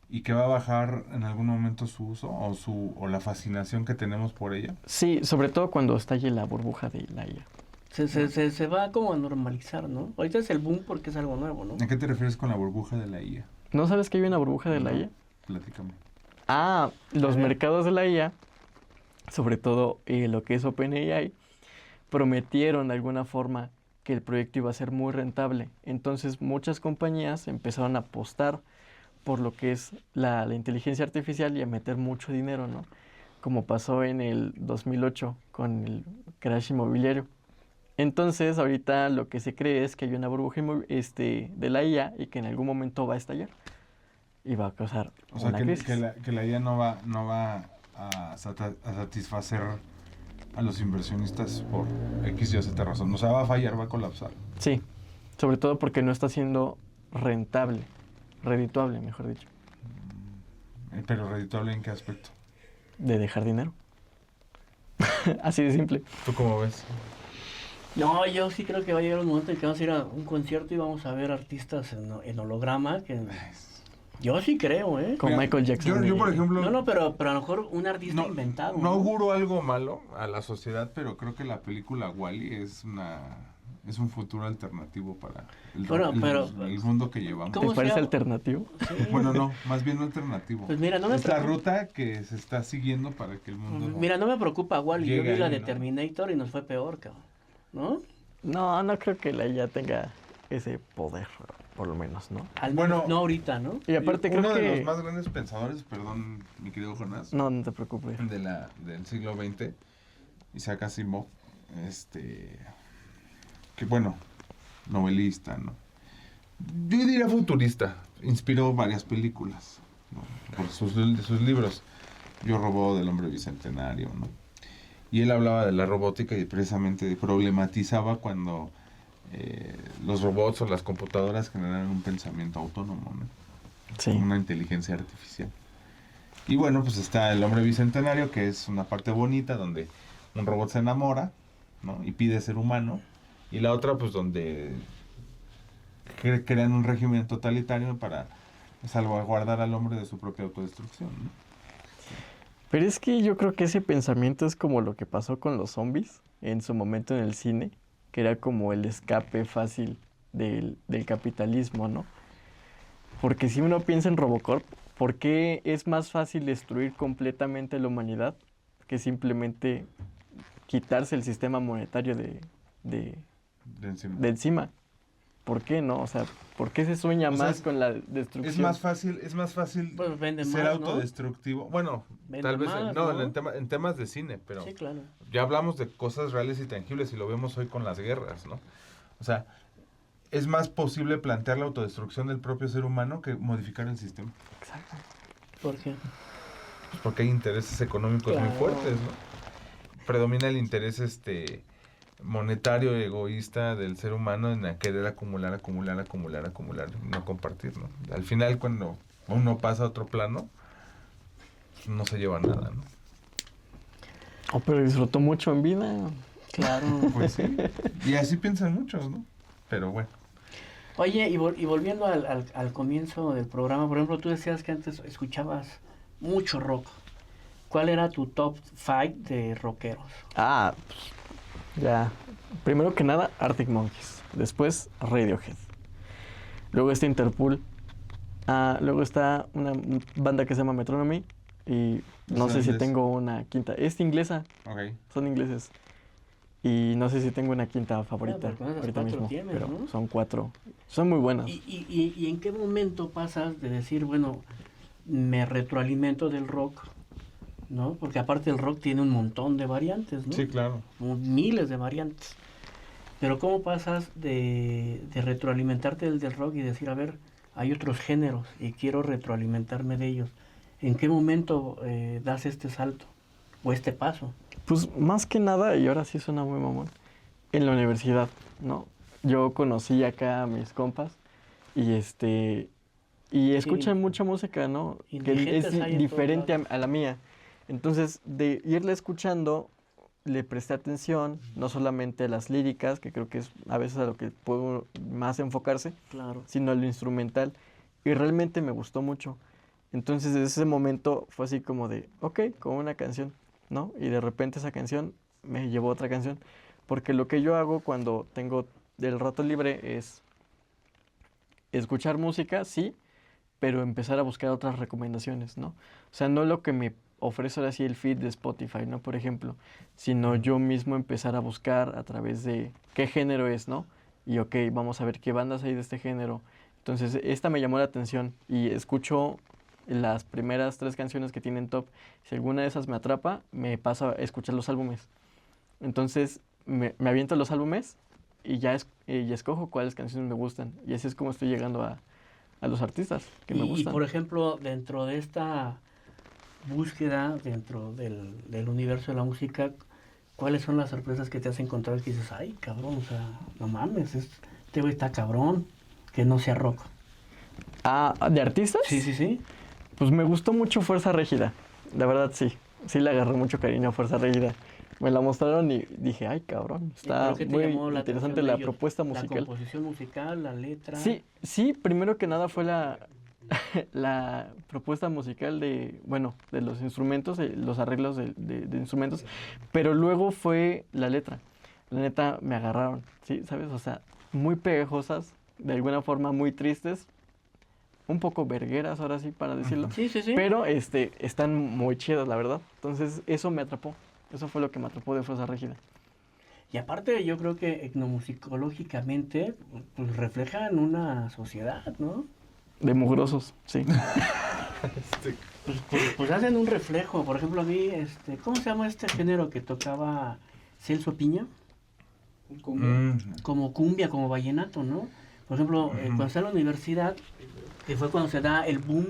y que va a bajar en algún momento su uso o la fascinación que tenemos por ella. Sí, sobre todo cuando estalle la burbuja de la IA. Se va como a normalizar, ¿no? Ahorita es el boom porque es algo nuevo, ¿no? ¿A qué te refieres con la burbuja de la IA? ¿No sabes que hay una burbuja de la No, IA? platícame. Ah, los A ver. mercados de la IA, sobre todo lo que es OpenAI, prometieron de alguna forma que el proyecto iba a ser muy rentable. Entonces muchas compañías empezaron a apostar por lo que es la inteligencia artificial y a meter mucho dinero, ¿no? Como pasó en el 2008 con el crash inmobiliario. Entonces ahorita lo que se cree es que hay una burbuja de la IA y que en algún momento va a estallar y va a causar O sea, una que, crisis. que la IA no va a satisfacer a los inversionistas por X y Z razón. O sea, va a fallar, va a colapsar. Sí, sobre todo porque no está siendo rentable, redituable, mejor dicho, Pero redituable ¿en qué aspecto? de dejar dinero. Así de simple. ¿Tú cómo ves? No, yo sí creo que va a llegar un momento en que vamos a ir a un concierto y vamos a ver artistas en holograma. Yo sí creo, ¿eh? Con Mira, Michael Jackson. Yo, por ejemplo, No, pero a lo mejor un artista no, inventado. no auguro algo malo a la sociedad, pero creo que la película Wall-E es un futuro alternativo para Bueno, pero- el mundo que llevamos. ¿Cómo ¿Te se parece llama? alternativo? Sí. Bueno, no, más bien no alternativo. Pues mira, no me es la preocupa. ruta que se está siguiendo para que el mundo... Mira, no me preocupa, Wally. Yo Llega vi la ahí, de ¿no? Terminator y nos fue peor, cabrón. ¿No? No, no creo que la IA tenga ese poder, por lo menos, ¿no? Al menos Bueno. no ahorita, ¿no? Y aparte Uno creo de que... los más grandes pensadores, perdón, mi querido Jonás, No, no te preocupes. del siglo XX, Isaac Asimov, que bueno, novelista, ¿no? Yo diría futurista, inspiró varias películas, ¿no? Por sus libros. Yo Robot, del hombre bicentenario, ¿no? Y él hablaba de la robótica y precisamente problematizaba cuando los robots o las computadoras generan un pensamiento autónomo, ¿no? Sí. Una inteligencia artificial. Y bueno, pues está el hombre bicentenario, que es una parte bonita donde un robot se enamora, ¿no? Y pide ser humano. Y la otra, pues donde crean un régimen totalitario para salvaguardar al hombre de su propia autodestrucción, ¿no? Pero es que yo creo que ese pensamiento es como lo que pasó con los zombies en su momento en el cine, que era como el escape fácil del capitalismo, ¿no? Porque si uno piensa en Robocop, ¿por qué es más fácil destruir completamente la humanidad que simplemente quitarse el sistema monetario de De encima. encima? ¿Por qué no? O sea, ¿por qué se sueña O sea, más con la destrucción? Es más fácil Pues vende ser más, ¿no? autodestructivo. Bueno, Vende tal vez más, no, ¿no? en temas de cine, pero Sí, claro. ya hablamos de cosas reales y tangibles y lo vemos hoy con las guerras, ¿no? O sea, es más posible plantear la autodestrucción del propio ser humano que modificar el sistema. Exacto. ¿Por qué? Pues porque hay intereses económicos muy Claro. fuertes, ¿no? Predomina el interés monetario egoísta del ser humano en querer acumular, no compartir, ¿no? Al final, cuando uno pasa a otro plano, no se lleva nada, ¿no? Oh, pero disfrutó mucho en vida. Claro. Pues sí. Y así piensan muchos, ¿no? Pero bueno. Oye, y volviendo al comienzo del programa, por ejemplo, tú decías que antes escuchabas mucho rock. ¿Cuál era tu top 5 de rockeros? Ah, pues, ya. Primero que nada, Arctic Monkeys. Después, Radiohead. Luego está Interpol. Luego está una banda que se llama Metronomy. Y no ¿Son sé si inglés? tengo una quinta. Es inglesa, Ok. son ingleses. Y no sé si tengo una quinta favorita pero con esas ahorita 4 mismo. tienes, Pero ¿no? son 4. Son muy buenas. ¿Y en qué momento pasas de decir, bueno, me retroalimento del rock, ¿no? Porque aparte el rock tiene un montón de variantes, ¿no? Sí, claro. Miles de variantes. Pero ¿cómo pasas de retroalimentarte del rock y decir, a ver, hay otros géneros y quiero retroalimentarme de ellos? ¿En qué momento das este salto o este paso? Pues más que nada, y ahora sí suena muy mamón, en la universidad, ¿no? Yo conocí acá a mis compas y escuchan mucha música, ¿no? Que Indigentes es hay en diferente todos lados. a la mía. Entonces, de irle escuchando, le presté atención, no solamente a las líricas, que creo que es a veces a lo que puedo más enfocarse, Claro. sino a lo instrumental. Y realmente me gustó mucho. Entonces, desde ese momento fue así como de, ok, como una canción, ¿no? Y de repente esa canción me llevó a otra canción. Porque lo que yo hago cuando tengo el rato libre es escuchar música, sí, pero empezar a buscar otras recomendaciones, ¿no? O sea, no lo que me ofrece ahora sí el feed de Spotify, ¿no? Por ejemplo, sino yo mismo empezar a buscar a través de qué género es, ¿no? Y ok, vamos a ver qué bandas hay de este género. Entonces, esta me llamó la atención y escucho las primeras 3 canciones que tienen top. Si alguna de esas me atrapa, me paso a escuchar los álbumes. Entonces, me aviento los álbumes y ya escojo cuáles canciones me gustan. Y así es como estoy llegando a los artistas que me Y gustan. por ejemplo, dentro de esta búsqueda, dentro del universo de la música, ¿cuáles son las sorpresas que te has encontrado que dices, ay, cabrón, o sea, no mames, este güey está cabrón, que no sea rock? ¿De artistas? Sí, sí, sí. Pues me gustó mucho Fuerza Régida. La verdad, sí. Sí le agarré mucho cariño a Fuerza Régida. Me la mostraron y dije, ay, cabrón, está ¿Pero qué te muy llamó la interesante atención de la ellos? propuesta La musical. composición musical, la letra. Sí, sí, primero que nada fue la propuesta musical de los instrumentos, los arreglos de instrumentos, pero luego fue la letra. La neta me agarraron, ¿sí? ¿Sabes? O sea, muy pegajosas, de alguna forma muy tristes, un poco vergueras ahora sí para decirlo, Sí, sí, sí. pero están muy chidas, la verdad. Entonces, eso me atrapó. Eso fue lo que me atrapó de Fuerza Régida. Y aparte yo creo que etnomusicológicamente pues reflejan una sociedad, ¿no? De mugrosos, sí. Pues hacen un reflejo. Por ejemplo, a mí, ¿cómo se llama este género que tocaba Celso Piña? Como cumbia, como vallenato, ¿no? Por ejemplo, cuando estaba en la universidad, que fue cuando se da el boom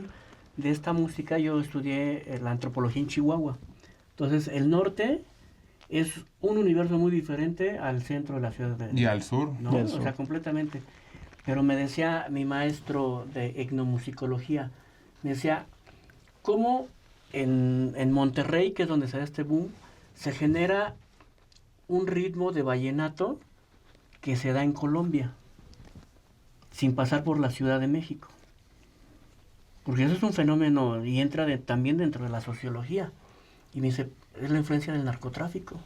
de esta música, yo estudié la antropología en Chihuahua. Entonces, el norte es un universo muy diferente al centro de la ciudad de... Y al sur. ¿no? Y al O sur. sea, completamente. Pero me decía mi maestro de etnomusicología, me decía, ¿cómo en Monterrey, que es donde se da este boom, se genera un ritmo de vallenato que se da en Colombia, sin pasar por la Ciudad de México? Porque eso es un fenómeno y entra también dentro de la sociología. Y me dice, es la influencia del narcotráfico.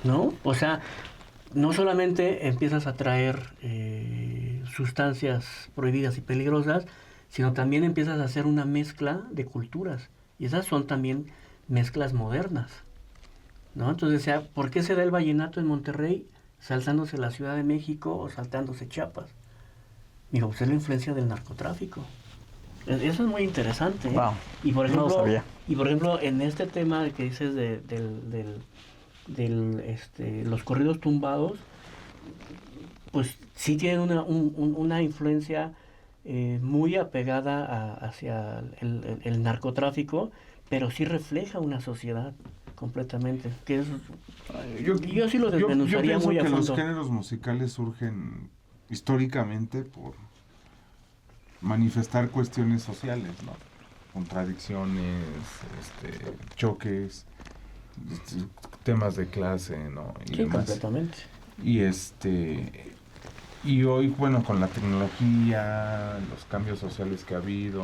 ¿No? O sea, no solamente empiezas a traer sustancias prohibidas y peligrosas, sino también empiezas a hacer una mezcla de culturas. Y esas son también mezclas modernas, ¿no? Entonces, o sea, ¿por qué se da el vallenato en Monterrey saltándose la Ciudad de México o saltándose Chiapas? Digo, pues es la influencia del narcotráfico. Eso es muy interesante, ¿eh? Wow. Y por ejemplo, No lo sabía. y por ejemplo, en este tema que dices los corridos tumbados, pues sí tienen una influencia muy apegada hacia el narcotráfico, pero sí refleja una sociedad completamente. Que es, yo sí lo desmenuzaría pienso muy a que fondo. los géneros musicales surgen históricamente por manifestar cuestiones sociales, ¿no? Contradicciones, choques, temas de clase, ¿no? Y Sí, demás. completamente. Y hoy, bueno, con la tecnología, los cambios sociales que ha habido,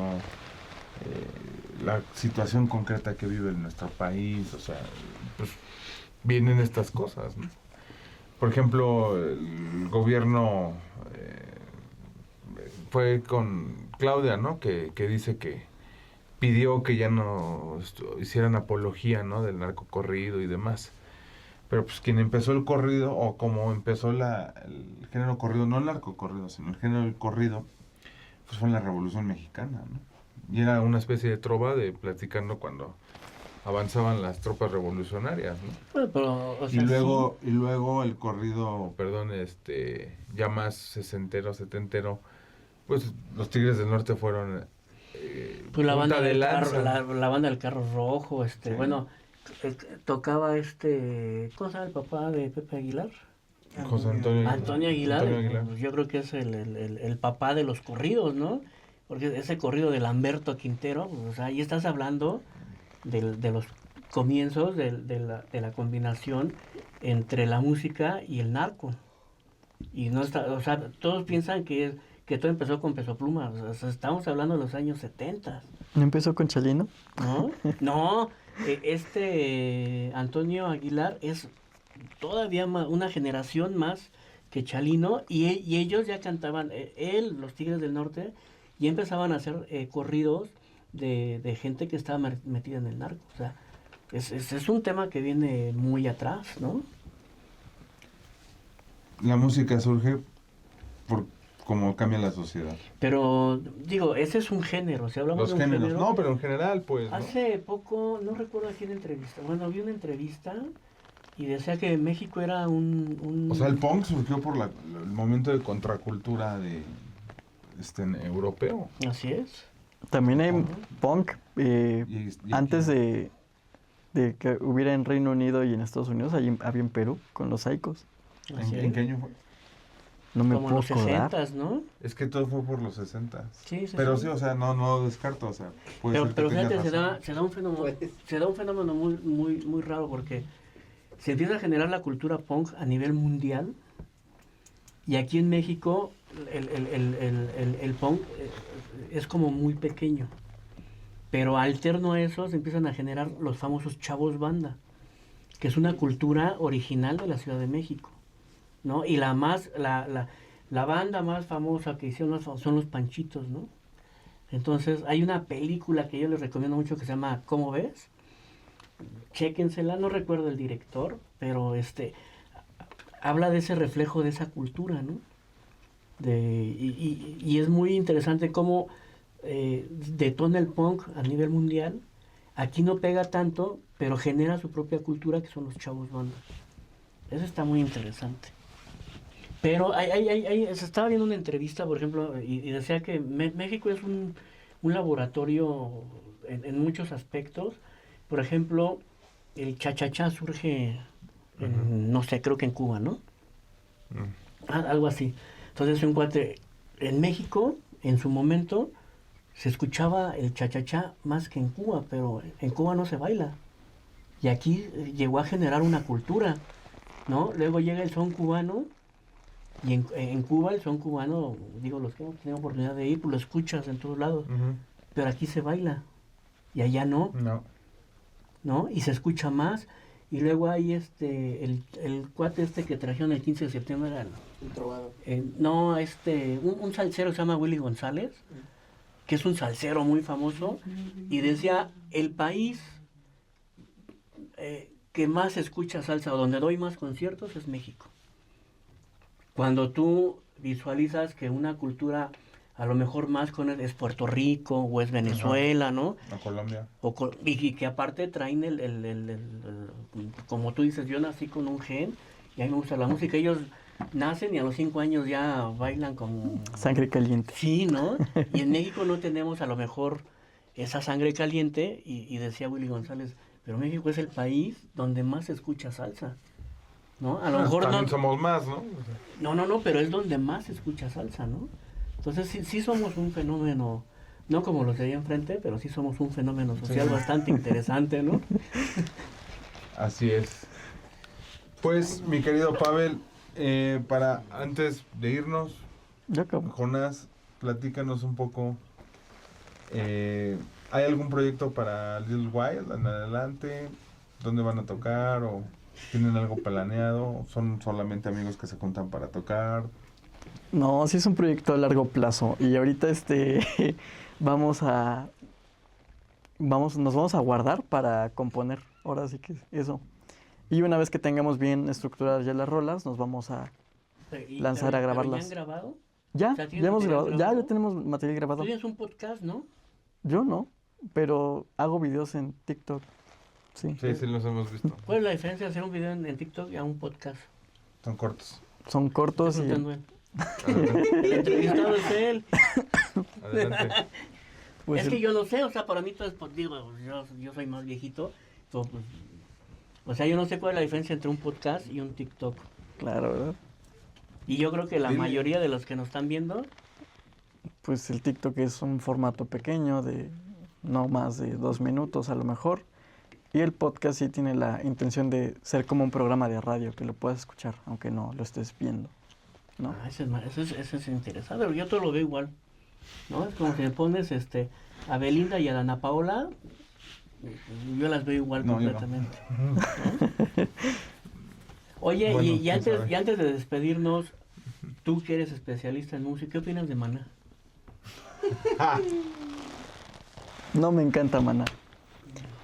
la situación concreta que vive en nuestro país, o sea, pues vienen estas cosas, ¿no? Por ejemplo, el gobierno fue con Claudia, ¿no? Que dice que pidió que ya no hicieran apología, ¿no? Del narcocorrido y demás. Pero pues quien empezó el corrido, o como empezó el género corrido, no el narcocorrido, sino el género del corrido, pues fue en la Revolución Mexicana, ¿no? Y era una especie de trova de platicando cuando avanzaban las tropas revolucionarias, ¿no? Bueno, pero, o sea, y luego el corrido, perdón, ya más sesentero, setentero, pues los Tigres del Norte fueron pues la punta banda de del lanza. carro, la banda del carro rojo, Sí. bueno, tocaba ¿cómo se llama el papá de Pepe Aguilar? José Antonio Antonio Aguilar, Antonio Aguilar. pues, yo creo que es el papá de los corridos, ¿no? Porque ese corrido de Lamberto Quintero, pues, o sea, ahí estás hablando de los comienzos de la combinación entre la música y el narco. Y no está, o sea, todos piensan que todo empezó con Peso Pluma, o sea, estamos hablando de los años 70, ¿No empezó con Chalino? ¿no? No, Antonio Aguilar es todavía una generación más que Chalino, y ellos ya cantaban, los Tigres del Norte, y empezaban a hacer corridos de gente que estaba metida en el narco. O sea, es un tema que viene muy atrás, ¿no? La música surge por cómo cambia la sociedad. Pero, digo, ese es un género, si hablamos Los de un géneros, género. no, pero en general, pues, ¿no? Hace poco, no recuerdo a quién entrevista, bueno, vi una entrevista y decía que México era un... O sea, el punk surgió por el momento de contracultura europeo. Así es. También hay Ajá. punk Y antes de que hubiera en Reino Unido y en Estados Unidos, había en Perú con los Saicos. Así ¿En qué es. año fue? No me Como puedo los acordar. 60s, ¿no? Es que todo fue por los 60. Sí, Pero sí, o sea, no descarto, o sea, puede ser que Pero tengas fíjate, razón. se da un fenómeno muy, muy, muy raro, porque se empieza a generar la cultura punk a nivel mundial, y aquí en México el punk es como muy pequeño. Pero alterno a eso se empiezan a generar los famosos chavos banda, que es una cultura original de la Ciudad de México, ¿no? Y la banda más famosa que hicieron son los Panchitos, ¿no? Entonces, hay una película que yo les recomiendo mucho que se llama ¿Cómo ves? Chéquensela, no recuerdo el director, pero habla de ese reflejo de esa cultura, ¿no? Y es muy interesante cómo detona el punk a nivel mundial. Aquí no pega tanto, pero genera su propia cultura, que son los chavos banda. Eso está muy interesante. Pero se estaba viendo una entrevista, por ejemplo, y decía que México es un laboratorio en muchos aspectos. Por ejemplo, el cha-cha-cha surge, no sé, creo que en Cuba, ¿no? Algo así. Entonces, un cuate, en México, en su momento, se escuchaba el cha-cha-cha más que en Cuba, pero en Cuba no se baila. Y aquí llegó a generar una cultura, ¿no? Luego llega el son cubano, y en Cuba el son cubano, digo, los que hemos tenido oportunidad de ir, pues lo escuchas en todos lados, pero aquí se baila. y allá no, No. ¿no? Y se escucha más. Y luego hay el cuate que trajeron el 15 de septiembre, era Un trovador. no, un salsero se llama Willy González, que es un salsero muy famoso, y decía, el país que más escucha salsa, o donde doy más conciertos, es México. Cuando tú visualizas que una cultura a lo mejor más con es Puerto Rico o es Venezuela, ¿no? A Colombia. Y que aparte traen como tú dices, yo nací con un gen y a mí me gusta la música. Ellos nacen y a los 5 años ya bailan como... Sangre caliente. Sí, ¿no? Y en México no tenemos a lo mejor esa sangre caliente y decía Willy González, pero México es el país donde más se escucha salsa, ¿no? A lo mejor también no... somos más, ¿no? No, pero es donde más se escucha salsa, ¿no? Entonces sí somos un fenómeno, no como los de ahí enfrente, pero sí somos un fenómeno social bastante interesante, ¿no? Así es. Pues, mi querido Pavel, para antes de irnos, Ya acabo. Jonás, platícanos un poco. ¿Hay algún proyecto para Little Wild en adelante? ¿Dónde van a tocar? ¿O tienen algo planeado? ¿Son solamente amigos que se juntan para tocar? No, sí es un proyecto a largo plazo. Y ahorita nos vamos a guardar para componer. Ahora sí que eso. Y una vez que tengamos bien estructuradas ya las rolas, nos vamos a lanzar a grabarlas. ¿Ya han grabado? Ya, O sea, ¿tienes ya hemos material grabado, grabado? ya tenemos material grabado. Tú tienes un podcast, ¿no? Yo no, pero hago videos en TikTok. Sí. Sí, los hemos visto. ¿Cuál es la diferencia de hacer un video en TikTok y a un podcast? Son cortos. Son cortos Estoy y preguntando él. Adelante. El entrevistado es él. Adelante. pues, Es que yo no sé, o sea, para mí todo es, digo, yo soy más viejito, todo, pues, o sea, yo no sé cuál es la diferencia entre un podcast y un TikTok. claro, ¿verdad? Y yo creo que la Dile. mayoría de los que nos están viendo, Pues el TikTok es un formato pequeño de no más de 2 minutos a lo mejor. Y el podcast sí tiene la intención de ser como un programa de radio que lo puedas escuchar, aunque no lo estés viendo, ¿no? eso es interesante, yo todo lo veo igual, ¿no? Es como si me pones a Belinda y a Ana Paola, yo las veo igual No, yo no. completamente. ¿No? Oye, Bueno, y quién antes, sabe. y antes de despedirnos, tú que eres especialista en música, ¿qué opinas de Maná? No me encanta Maná,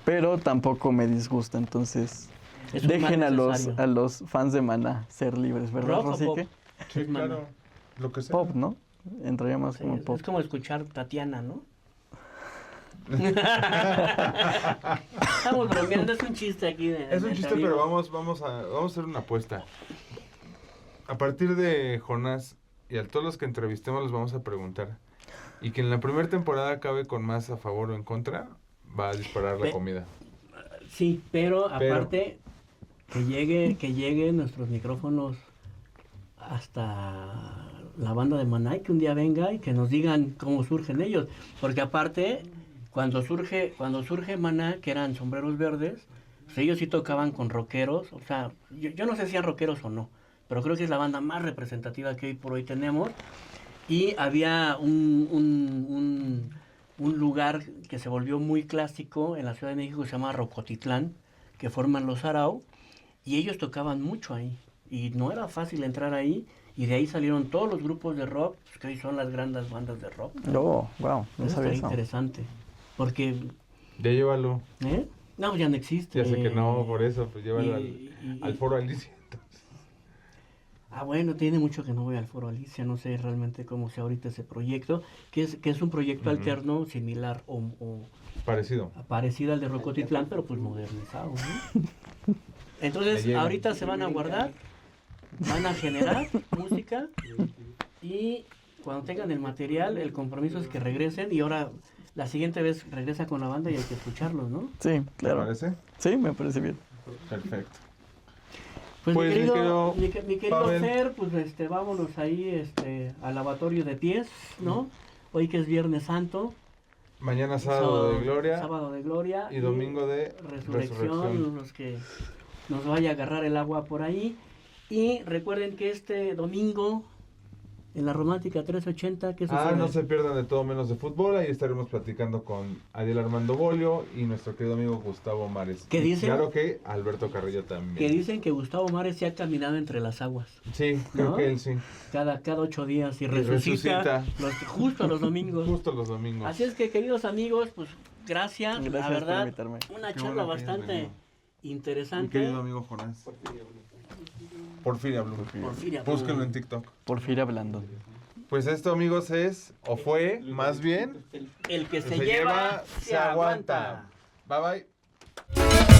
pero tampoco me disgusta, entonces Es un dejen mal a necesario. los fans de Maná ser libres, ¿verdad, ¿Rock o Rosique? pop? Sí, Es Maná. claro. Lo que sea. Pop, ¿no? Entraría más Sí, como es pop. como escuchar Tatiana, ¿no? Estamos bromeando, es un chiste aquí. Es un de chiste, amigo. pero vamos a hacer una apuesta. A partir de Jonás y a todos los que entrevistemos les vamos a preguntar. Y que en la primera temporada acabe con más a favor o en contra, va a disparar la Pe- comida. Sí, pero aparte que lleguen nuestros micrófonos hasta la banda de Maná y que un día venga y que nos digan cómo surgen ellos. Porque aparte, cuando surge Maná, que eran Sombreros Verdes, pues ellos sí tocaban con rockeros. O sea, yo no sé si eran rockeros o no, pero creo que es la banda más representativa que hoy por hoy tenemos. Y había un lugar que se volvió muy clásico en la Ciudad de México que se llama Rocotitlán, que forman los Arau, y ellos tocaban mucho ahí. Y no era fácil entrar ahí, y de ahí salieron todos los grupos de rock, pues, que hoy son las grandes bandas de rock. Oh, wow, no Eso sabía está eso. interesante, porque, Ya llévalo. No, ya no existe. Ya sé que no, por eso, pues llévalo Y- al foro Alicia. Bueno, tiene mucho que no voy al Foro Alicia, no sé realmente cómo sea ahorita ese proyecto, que es un proyecto alterno, similar o Parecido. parecido al de Rocotitlán, pero pues modernizado, ¿no? Entonces, Le llega. ahorita se van a guardar, van a generar música y cuando tengan el material, el compromiso es que regresen y ahora la siguiente vez regresa con la banda y hay que escucharlos, ¿no? Sí, ¿Te claro. parece? Sí, me parece bien. Perfecto. Pues, Pues, mi mi querido, querido mi querido Pavel. Fer, pues vámonos ahí al lavatorio de pies, ¿no? Hoy que es Viernes Santo. Mañana sábado de gloria Sábado de gloria. y domingo de resurrección, los que nos vaya a agarrar el agua por ahí. Y recuerden que este domingo En la Romántica 380, ¿qué sucede? No se pierdan de todo menos de fútbol. Ahí estaremos platicando con Adiel Armando Bolio y nuestro querido amigo Gustavo Mares. ¿Qué dicen? Claro que Alberto Carrillo también. Que dicen que Gustavo Mares se ha caminado entre las aguas. Sí, creo ¿No? que él sí. Cada 8 días y resucita. resucita justo los domingos. Justo los domingos. Así es que, queridos amigos, pues gracias. La Gracias por verdad, invitarme. una Qué charla bueno que hayas bastante venido. Mi interesante. querido amigo Jonás. Porfiria Blue. Porfiria. Búsquenlo en TikTok. Porfiria hablando. Pues esto, amigos, es, o fue, más bien, El que el se lleva, se aguanta. Bye, bye.